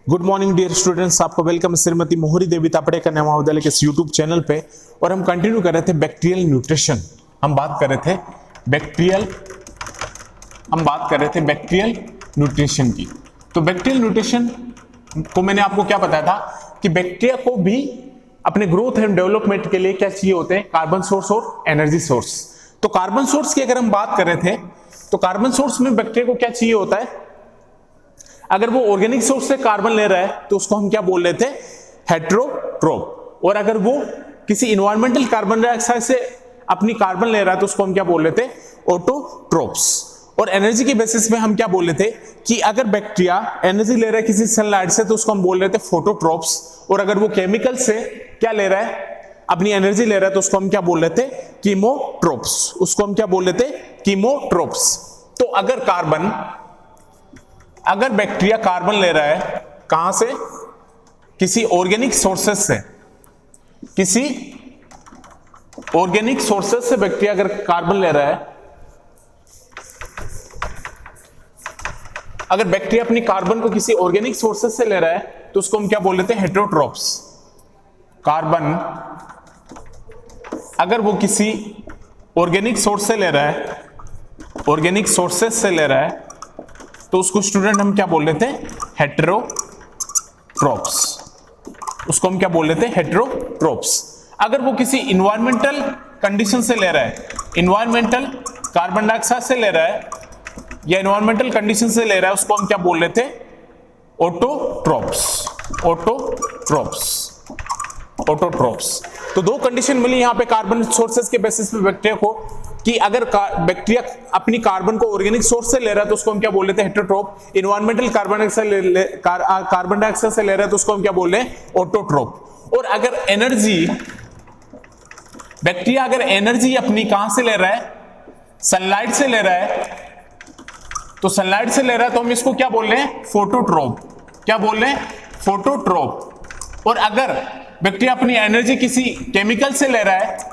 Good morning dear students, आपको welcome Shrimati मोहरी देवी तापड़े कन्या महाविद्यालय के इस यूट्यूब चैनल पे। और हम कंटिन्यू कर रहे थे बैक्टीरियल न्यूट्रिशन। हम बात कर रहे थे बैक्टीरियल न्यूट्रिशन की। तो बैक्टीरियल न्यूट्रिशन को मैंने आपको क्या बताया था कि बैक्टीरिया को भी अपने ग्रोथ एंड डेवलपमेंट के लिए क्या चाहिए होते हैं, कार्बन सोर्स और एनर्जी सोर्स। तो कार्बन सोर्स की अगर हम बात कर रहे थे तो कार्बन सोर्स में बैक्टीरिया को क्या चाहिए होता है, अगर वो ऑर्गेनिक सोर्स से कार्बन ले रहा है तो उसको हम क्या बोल रहे थे, हेटेरोट्रोप। और अगर वो किसी इन्वायरमेंटल कार्बन डाइऑक्साइड से अपनी कार्बन ले रहा है तो उसको हम क्या बोल रहे थे, ऑटोट्रोप्स। और एनर्जी के बेसिस पे हम क्या बोल रहे थे कि अगर बैक्टीरिया एनर्जी ले रहा है किसी सनलाइट से तो उसको हम बोल रहे थे फोटोट्रोप्स। और अगर वो केमिकल से क्या ले रहा है, अपनी एनर्जी ले रहा है तो उसको हम क्या बोल रहे थे, कीमोट्रोप्स। उसको हम क्या बोल रहे थे, कीमोट्रोप्स। तो अगर बैक्टीरिया कार्बन ले रहा है कहां से, किसी ऑर्गेनिक सोर्सेस से, किसी ऑर्गेनिक सोर्सेस से बैक्टीरिया अगर कार्बन ले रहा है, अगर बैक्टीरिया अपनी कार्बन को किसी ऑर्गेनिक सोर्सेस से ले रहा है तो उसको हम क्या बोल रहे थे, हेटेरोट्रोप्स। कार्बन अगर वो किसी ऑर्गेनिक सोर्स से ले रहा है, ऑर्गेनिक सोर्सेस से ले रहा है तो उसको स्टूडेंट हम क्या बोल रहे थे, हेटेरोट्रोप्स। उसको हम क्या बोल रहे थे, हेटेरोट्रोप्स। अगर वो किसी इन्वायरमेंटल कंडीशन से ले रहा है, इन्वायरमेंटल कार्बन डाइऑक्साइड से ले रहा है या इन्वायरमेंटल कंडीशन से ले रहा है, उसको हम क्या बोल रहे थे, ऑटोट्रोप्स। ऑटोट्रोप्स। तो दो कंडीशन मिली यहां पे कार्बन सोर्सेस के बेसिस पे बैक्टीरिया को कि अगर बैक्टीरिया अपनी कार्बन को ऑर्गेनिक सोर्स से ले रहा है तो उसको हम क्या बोल रहे थे, हेटेरोट्रोप। इन्वायरमेंटल कार्बन डाइऑक्साइड से ले रहा है तो उसको हम क्या बोल रहे हैं, ऑटोट्रोप। और अगर बैक्टीरिया अगर एनर्जी अपनी कहां से ले रहा है, सनलाइट से ले रहा है, तो सनलाइट से ले रहा है तो हम इसको क्या बोल रहे हैं, फोटोट्रोप। क्या बोल रहे हैं, फोटोट्रोप। और अगर बैक्टीरिया अपनी एनर्जी किसी केमिकल से ले रहा है,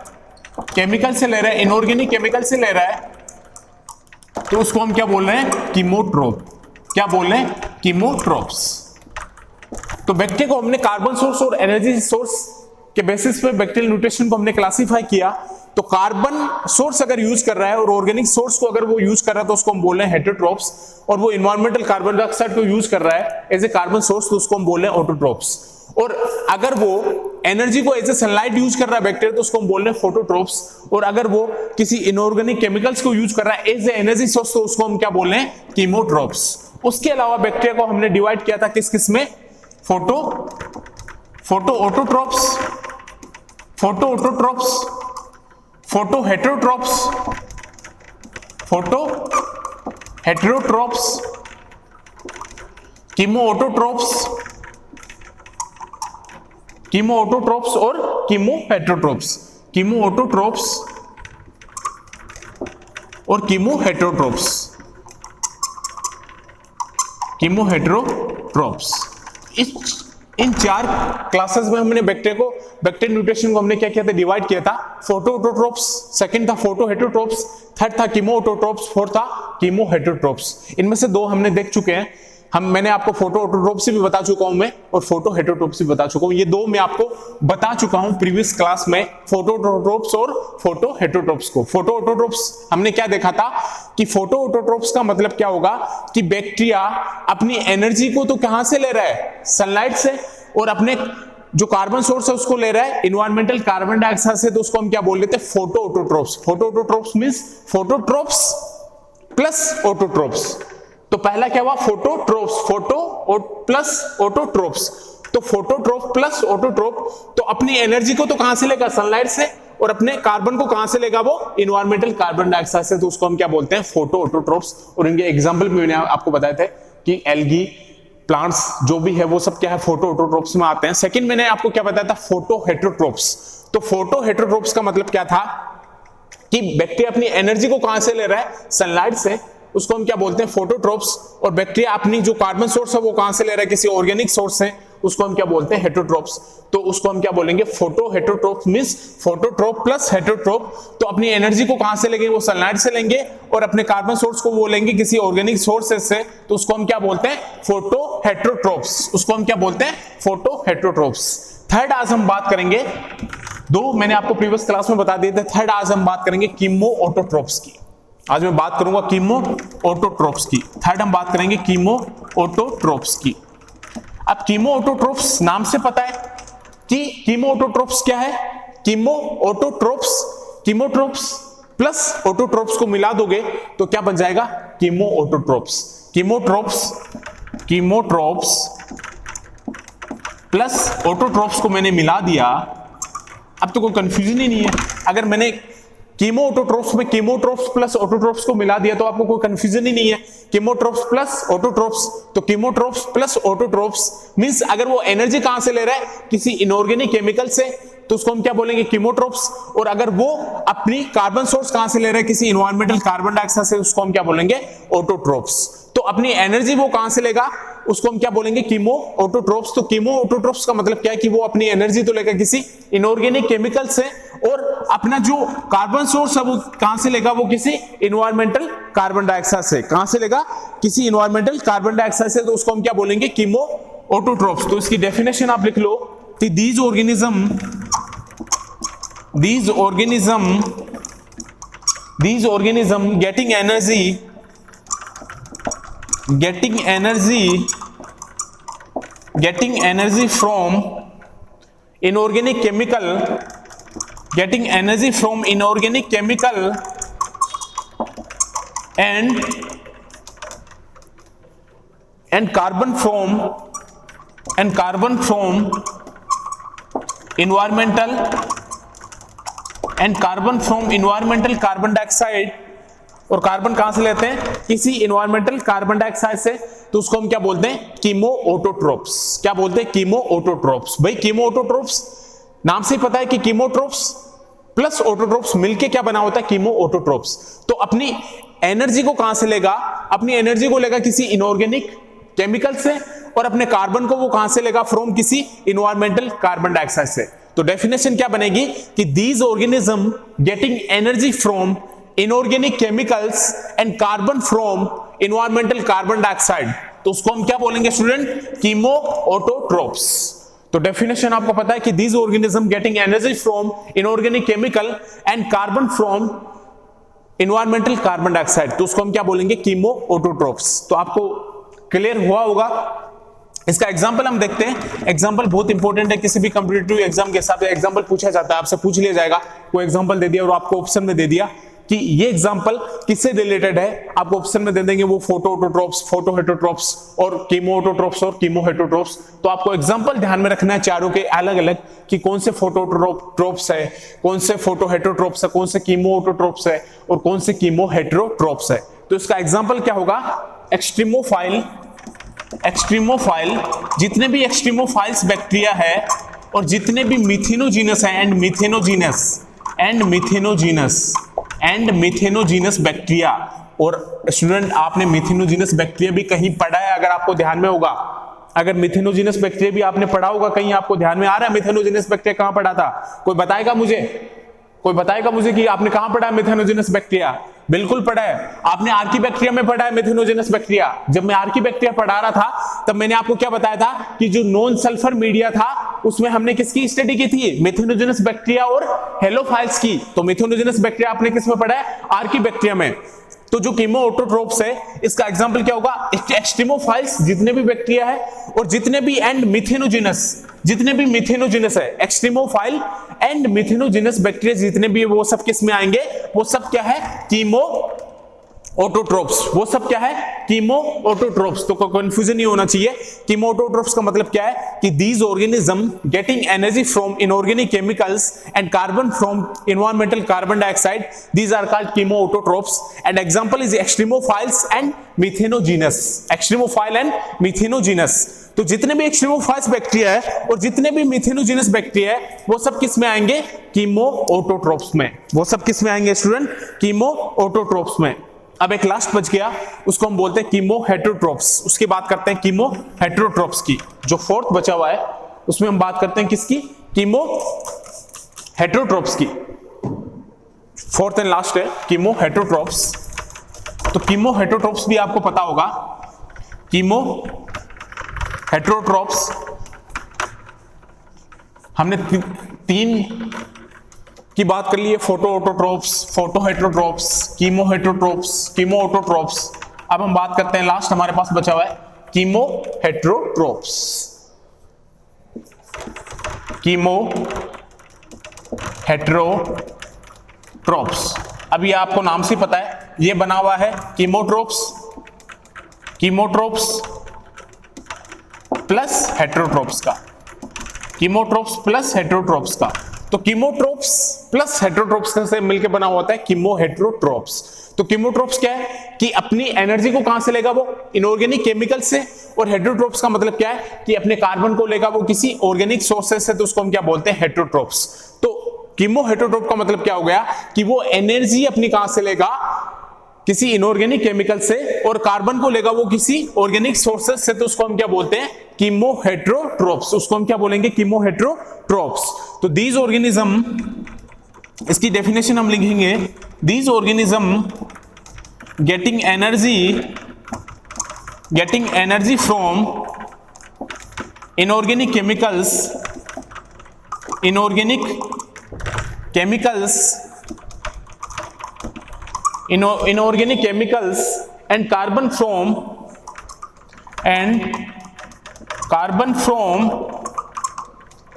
इनऑर्गेनिक केमिकल से ले रहा है तो उसको हम क्या बोल रहे हैं, कीमोट्रोप। क्या बोल रहे हैं, कीमोट्रोप्स। तो बैक्टीरिया को हमने कार्बन सोर्स और एनर्जी सोर्स के बेसिस पे बैक्टीरियल न्यूट्रिशन को हमने क्लासिफाई किया। तो कार्बन सोर्स अगर यूज कर रहा है और ऑर्गेनिक सोर्स को अगर वो यूज कर रहा है तो उसको हम बोल रहे हैं हेटेरोट्रोप्स। और वो इन्वायरमेंटल कार्बन डाइऑक्साइड को यूज कर रहा है एज ए कार्बन सोर्स तो उसको हम बोल रहे हैं ऑटोट्रोप्स। और अगर वो एनर्जी को एज ए सनलाइट यूज कर रहा है बैक्टीरिया तो उसको हम बोल रहे हैं फोटोट्रोप्स। और अगर वो किसी इनऑर्गेनिक केमिकल्स को यूज कर रहा है एज ए एनर्जी सोर्स तो उसको हम क्या बोल रहे हैं, कीमोट्रोप्स। उसके अलावा बैक्टीरिया को हमने डिवाइड किया था किस किस में, photo autotrophs, photo heterotrophs, chemo autotrophs और कीमो हेटेरोट्रोप्स। इन चार क्लासेस में हमने बैक्टीरियल न्यूट्रिशन को हमने क्या किया था, डिवाइड किया था। फोटो ऑटोट्रोप्स, सेकंड था फोटो हेटेरोट्रोप्स, थर्ड था कीमो ऑटोट्रोप्स, फोर्थ था कीमो हेटेरोट्रोप्स। इनमें से दो हमने देख चुके हैं। मैंने आपको फोटो ऑटोट्रोप्स भी बता चुका हूं मैं, और फोटो हेटेरोट्रोप्स भी बता चुका हूं। ये दो मैं आपको बता चुका हूं प्रीवियस क्लास में, फोटो ऑटोट्रोप्स और फोटो हेटेरोट्रोप्स को। फोटो ऑटोट्रोप्स हमने क्या देखा था कि फोटो ऑटोट्रोप्स का मतलब क्या होगा कि बैक्टीरिया अपनी एनर्जी को तो कहां से ले रहा है, सनलाइट से, और अपने जो कार्बन सोर्स है उसको ले रहा है इन्वायरमेंटल कार्बन डाइऑक्साइड से, तो उसको हम क्या बोल लेते हैं, photo autotrophs. Photo autotrophs means phototrophs plus autotrophs. तो पहला क्या हुआ, फोटोट्रोप्स, प्लस ऑटोट्रोप्स। तो फोटोट्रोप प्लस ऑटोट्रोप, तो अपनी एनर्जी को तो कहां से लेगा, सनलाइट से, और अपने कार्बन को कहां से लेगा, वो इन्वायरमेंटल कार्बन डाइऑक्साइड से, तो उसको हम क्या बोलते हैं, फोटो ऑटोट्रोप्स। और इनके एग्जांपल भी मैंने आपको बताए थे कि एल्गी, प्लांट्स जो भी है वो सब क्या है, फोटो ऑटोट्रोप्स में आते हैं। सेकंड मैंने आपको क्या बताया था, फोटो हेटेरोट्रोप्स। तो फोटो हेटेरोट्रोप्स का मतलब क्या था कि बैक्टीरिया अपनी एनर्जी को कहां से ले रहा है, सनलाइट से, उसको हम क्या बोलते हैं, फोटोट्रोप्स। और बैक्टीरिया अपनी जो कार्बन सोर्स है वो कहां से ले रहा है, किसी ऑर्गेनिक सोर्स से, उसको हम क्या बोलते हैं, हेटेरोट्रोप्स। तो उसको हम क्या बोलेंगे, फोटो हेटेरोट्रोप्स मींस फोटोट्रोप प्लस हेटेरोट्रोप। तो अपनी एनर्जी को कहां से लेंगे, वो सनलाइट से लेंगे, और अपने कार्बन सोर्स को वो लेंगे किसी ऑर्गेनिक सोर्सेज से, तो उसको हम क्या बोलते हैं, फोटो हेटेरोट्रोप्स। उसको हम क्या बोलते हैं, फोटो हेटेरोट्रोप्स। थर्ड आज हम बात करेंगे, दो मैंने आपको प्रीवियस क्लास में बता दिए थे, थर्ड आज हम बात करेंगे कीमो ऑटोट्रोप्स की। आज मैं बात करूंगा कीमो ऑटोट्रोप्स की। थर्ड हम बात करेंगे कीमो ऑटोट्रोप्स की। अब कीमो ऑटोट्रोप्स नाम से पता है कि कीमो ऑटोट्रोप्स क्या है। कीमो ऑटोट्रोप्स, कीमोट्रोप्स प्लस ऑटोट्रोप्स को मिला दोगे तो क्या बन जाएगा, कीमो ऑटोट्रोप्स। कीमोट्रोप्स, कीमोट्रोप्स प्लस ऑटोट्रोप्स को मैंने मिला दिया, अब तो कोई कंफ्यूजन ही नहीं है। अगर मैंने कीमो ऑटोट्रोप्स में कीमोट्रोप्स प्लस ऑटोट्रोप्स को मिला दिया तो आपको कोई कंफ्यूजन ही नहीं है। कीमोट्रोप्स प्लस ऑटोट्रोप्स, तो कीमोट्रोप्स प्लस ऑटोट्रोप्स मींस अगर वो एनर्जी कहां से ले रहा है, किसी इनऑर्गेनिक केमिकल से, तो उसको हम क्या बोलेंगे, कीमोट्रोप्स। और अगर वो अपनी कार्बन सोर्स कहां से ले रहा है, किसी इन्वायरमेंटल कार्बन डाइऑक्साइड से, उसको हम क्या बोलेंगे, ऑटोट्रोप्स। तो अपनी एनर्जी वो कहां से लेगा, उसको हम क्या बोलेंगे, कीमो ऑटोट्रोप्स। तो कीमो ऑटोट्रोप्स का मतलब क्या है कि वो अपनी एनर्जी तो लेगा किसी इनऑर्गेनिक केमिकल से, और अपना जो कार्बन सोर्स है वो कहां से लेगा, वो किसी इन्वायरमेंटल कार्बन डाइऑक्साइड से। कहां से लेगा, किसी इन्वायरमेंटल कार्बन डाइऑक्साइड से, तो उसको हम क्या बोलेंगे, कीमो ऑटोट्रोप्स। तो इसकी डेफिनेशन आप लिख लो कि these organism getting energy from inorganic chemical, and carbon from environmental carbon dioxide. और कार्बन कहां से लेते हैं, किसी इन्वायरमेंटल कार्बन डाइऑक्साइड से, तो उसको हम क्या बोलते हैं, कीमो ऑटोट्रोप्स। क्या बोलते हैं, कीमो ऑटोट्रोप्स। भाई कीमो ऑटोट्रोप्स नाम से ही पता है कि कीमोट्रोप्स प्लस ऑटोट्रोप्स मिलके क्या बना होता है, कीमो ऑटोट्रोप्स। तो अपनी एनर्जी को कहां से लेगा, अपनी एनर्जी को लेगा किसी इनऑर्गेनिक केमिकल से, और अपने कार्बन को वो कहां से लेगा, फ्रॉम किसी इन्वायरमेंटल कार्बन डाइऑक्साइड से। तो डेफिनेशन क्या बनेगी कि these organism getting energy from inorganic chemicals and carbon from environmental carbon dioxide, तो उसको हम क्या बोलेंगे स्टूडेंट, कीमो ऑटोट्रोप्स। तो डेफिनेशन आपको पता है कि these organism getting energy from inorganic chemical and carbon from environmental carbon dioxide, तो उसको हम क्या बोलेंगे, कीमो ऑटोट्रोप्स। तो आपको क्लियर हुआ होगा। इसका एग्जाम्पल हम देखते हैं। एग्जाम्पल बहुत इंपॉर्टेंट है, किसी भी कॉम्पिटिटिव एग्जाम के हिसाब से एग्जाम्पल पूछा जाता है, आपसे पूछ लिया जाएगा, कोई एग्जाम्पल दे दिया और आपको ऑप्शन में दे दिया कि ये एग्जाम्पल किससे रिलेटेड है, आपको ऑप्शन में दे देंगे वो फोटो ऑटोट्रोप्स, फोटो हेटेरोट्रोप्स और कीमो ऑटोट्रोप्स और कीमो हेटेरोट्रोप्स। तो आपको एग्जाम्पल ध्यान में रखना है चारों के अलग अलग, कि कौन से फोटो ऑटोट्रोप्स है, कौन से फोटो हेटेरोट्रोप्स है, कौन से कीमो ऑटोट्रोप्स है और कौन से कीमो हेटेरोट्रोप्स है। तो इसका एग्जाम्पल क्या होगा, एक्सट्रीमोफाइल, जितने भी एक्सट्रीमोफाइल्स बैक्टीरिया है और जितने भी मिथेनोजीनस है एंड मिथेनोजीनस बैक्टीरिया। और स्टूडेंट आपने मिथेनोजीनस बैक्टीरिया भी कहीं पढ़ा है, अगर आपको ध्यान में होगा, अगर मिथेनोजीनस बैक्टीरिया भी आपने पढ़ा होगा कहीं, आपको ध्यान में आ रहा है मिथेनोजीनस बैक्टीरिया कहां पढ़ा था, कोई बताएगा मुझे कि आपने कहां पढ़ा है मिथेनोजीनस बैक्टीरिया। बिल्कुल पढ़ा है आपने, आर्की बैक्टीरिया में पढ़ा है मिथेनोजेनस बैक्टीरिया। जब मैं आर्की बैक्टीरिया पढ़ा रहा था तब मैंने आपको क्या बताया था कि जो नॉन सल्फर मीडिया था उसमें हमने किसकी स्टडी की थी, मिथेनोजेनस बैक्टीरिया और हेलोफाइल्स की। तो मिथेनोजेनस बैक्टीरिया आपने किस में पढ़ा है, आर्की बैक्टीरिया में। तो जो कीमो ऑटोट्रोप्स है इसका एग्जांपल क्या होगा, एक्सट्रीमोफाइल्स जितने भी बैक्टीरिया है और जितने भी एंड मिथेनोजेनस, जितने भी मिथेनोजेनस है, एक्सट्रीमोफाइल एंड मिथेनोजेनस बैक्टीरिया जितने भी है वो सब किस में आएंगे, वो सब क्या है, कीमो ऑटोट्रोप्स। वो सब क्या है, कीमो ऑटोट्रोप्स। तो कोई कंफ्यूजन नहीं होना चाहिए। कीमो ऑटोट्रोप्स का मतलब क्या है कि these organism getting energy from inorganic chemicals and carbon from environmental carbon dioxide, these are called chemo autotrophs and example is extremophiles and methanogenous, extremophile and methanogenous। तो जितने भी एक्सट्रीमोफाइल्स बैक्टीरिया है और जितने भी मिथेनोजेनस बैक्टीरिया है वो सब किस में आएंगे, कीमो ऑटोट्रोप्स में। वो सब किस में आएंगे स्टूडेंट, कीमो ऑटोट्रोप्स में। अब एक लास्ट बच गया, उसको हम बोलते हैं कीमो हेटेरोट्रोप्स। उसकी बात करते हैं कीमो हेटेरोट्रोप्स की। जो फोर्थ बचा हुआ है उसमें हम बात करते हैं किसकी? कीमो हेटेरोट्रोप्स की। फोर्थ एंड लास्ट है कीमो हेटेरोट्रोप्स। तो कीमो हेटेरोट्रोप्स भी आपको पता होगा। कीमो हेटेरोट्रोप्स हमने तीन की बात कर ली है, photo autotrophs, photo heterotrophs, chemo heterotrophs, chemo autotrophs. अब हम बात करते हैं लास्ट हमारे पास बचा हुआ है कीमो हेटेरोट्रोप्स। कीमो हेटेरोट्रोप्स, अब ये आपको नाम से पता है, ये बना हुआ है कीमोट्रोप्स, कीमोट्रोप्स प्लस हेटेरोट्रोप्स का, कीमोट्रोप्स प्लस हेटेरोट्रोप्स का। तो कीमोट्रोप्स प्लस हेटेरोट्रोप्स से मिलकर बना होता है कीमो हेटेरोट्रोप्स। तो कीमोट्रोप्स क्या है कि अपनी एनर्जी को कहां से लेगा? वो इनऑर्गेनिक केमिकल से। और हेटेरोट्रोप्स का मतलब क्या है कि अपने कार्बन को लेगा वो किसी ऑर्गेनिक सोर्सेस से, तो उसको हम क्या बोलते हैं? हेटेरोट्रोप्स। तो कीमो हेटेरोट्रोप का मतलब क्या हो गया कि वो एनर्जी अपनी कहां से लेगा? किसी इनऑर्गेनिक केमिकल से, और कार्बन को लेगा वो किसी ऑर्गेनिक सोर्सेस से, तो उसको हम क्या बोलते हैं? कीमो हेटेरोट्रोप्स। उसको हम क्या बोलेंगे? Chemo heterotrophs. तो दीज ऑर्गेनिज्म, इसकी डेफिनेशन हम लिखेंगे, these organism getting energy from inorganic chemicals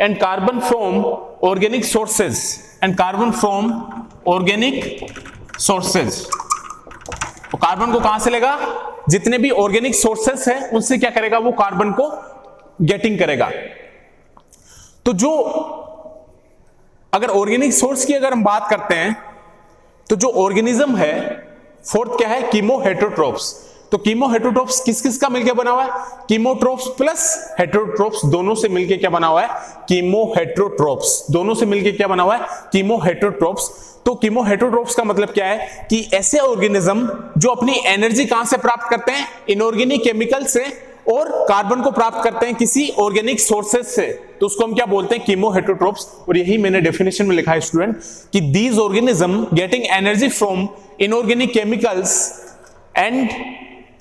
and carbon from organic sources, तो कार्बन को कहां से लेगा? जितने भी ऑर्गेनिक सोर्सेस है उनसे क्या करेगा? वो कार्बन को गेटिंग करेगा। तो जो अगर ऑर्गेनिक सोर्स की अगर हम बात करते हैं, तो जो ऑर्गेनिज्म है, फोर्थ क्या है? Chemo heterotrophs. तो कीमो हेटेरोट्रोप्स किस किस का मिलकर बना हुआ है? कीमोट्रोप्स प्लस हेटेरोट्रोप्स, दोनों से मिलकर क्या बना हुआ है? कीमो हेटेरोट्रोप्स। दोनों से मिलकर क्या बना हुआ है? Chemo heterotrophs. तो कीमो हेटेरोट्रोप्स का मतलब क्या है कि ऐसे ऑर्गेनिज्म जो अपनी एनर्जी कहां से प्राप्त करते हैं? इनऑर्गेनिक केमिकल से, और कार्बन को प्राप्त करते हैं किसी ऑर्गेनिक सोर्सेस से, तो उसको हम क्या बोलते हैं? कीमो हेटेरोट्रोप्स। और यही मैंने डेफिनेशन में लिखा है स्टूडेंट कि these organism getting energy from inorganic chemicals and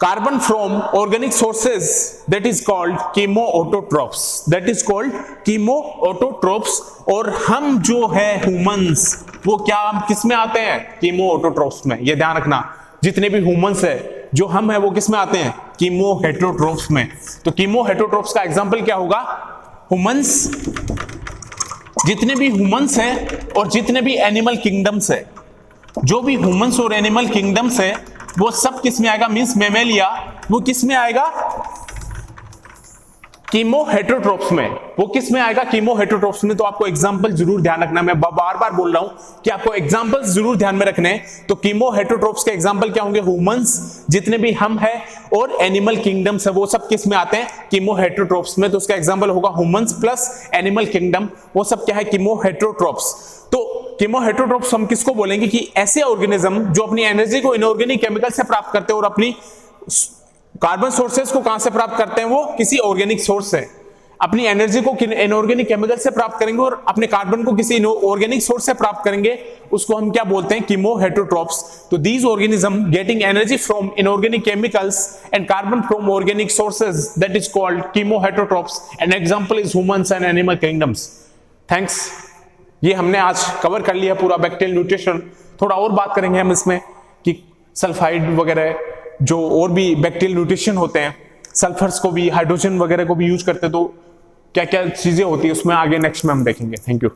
carbon from organic sources, that is called chemo autotrophs. That is called chemo autotrophs. और हम जो है ह्यूमंस, वो क्या किस में आते हैं? कीमो ऑटोट्रोप्स में। ये ध्यान रखना, जितने भी ह्यूमंस है, जो हम है, वो किस में आते हैं? कीमो हेटेरोट्रोप्स में। तो कीमो हेटेरोट्रोप्स का एग्जांपल क्या होगा? ह्यूमंस, जितने भी ह्यूमंस हैं और जितने भी एनिमल किंगडम्स है, जो भी ह्यूमंस और एनिमल किंगडम्स है, वो सब किस में आएगा? मींस मेमेलिया, वो किस में आएगा? कीमो हेटेरोट्रोप्स में। वो किस में आएगा? कीमो हेटेरोट्रोप्स में। तो आपको एग्जांपल जरूर ध्यान रखना, मैं बार बार बोल रहा हूं कि आपको एग्जांपल्स जरूर ध्यान में रखने हैं। तो कीमो हेटेरोट्रोप्स के एग्जांपल क्या होंगे? ह्यूमंस, जितने भी हम है, और एनिमल किंगडम्स है, वो सब किस में आते हैं? कीमो हेटेरोट्रोप्स में। तो उसका एग्जांपल होगा ह्यूमंस प्लस एनिमल किंगडम, वो सब क्या है? Chemo heterotrophs. तो कीमो हेटेरोट्रोप्स हम किसको बोलेंगे? कि ऐसे ऑर्गेनिज्म जो अपनी एनर्जी को इनऑर्गेनिक केमिकल से प्राप्त करते हैं और अपनी कार्बन सोर्सेज को कहां से प्राप्त करते हैं? वो किसी ऑर्गेनिक सोर्स से। अपनी एनर्जी को इनऑर्गेनिक केमिकल से प्राप्त करेंगे और अपने कार्बन को किसी ऑर्गेनिक सोर्स से प्राप्त करेंगे, उसको हम क्या बोलते हैं? Chemo heterotrophs. तो these organism getting energy from inorganic chemicals and carbon from organic sources, that is called chemo heterotrophs. An example is humans and animal kingdoms. Thanks. ये हमने आज कवर कर लिया पूरा बैक्टीरियल न्यूट्रिशन। थोड़ा और बात करेंगे हम इसमें कि सल्फाइड वगैरह, जो और भी बैक्टीरियल न्यूट्रिशन होते हैं, सल्फर्स को भी, हाइड्रोजन वगैरह को भी यूज करते हैं, तो क्या क्या चीजें होती है उसमें आगे नेक्स्ट में हम देखेंगे। Thank you.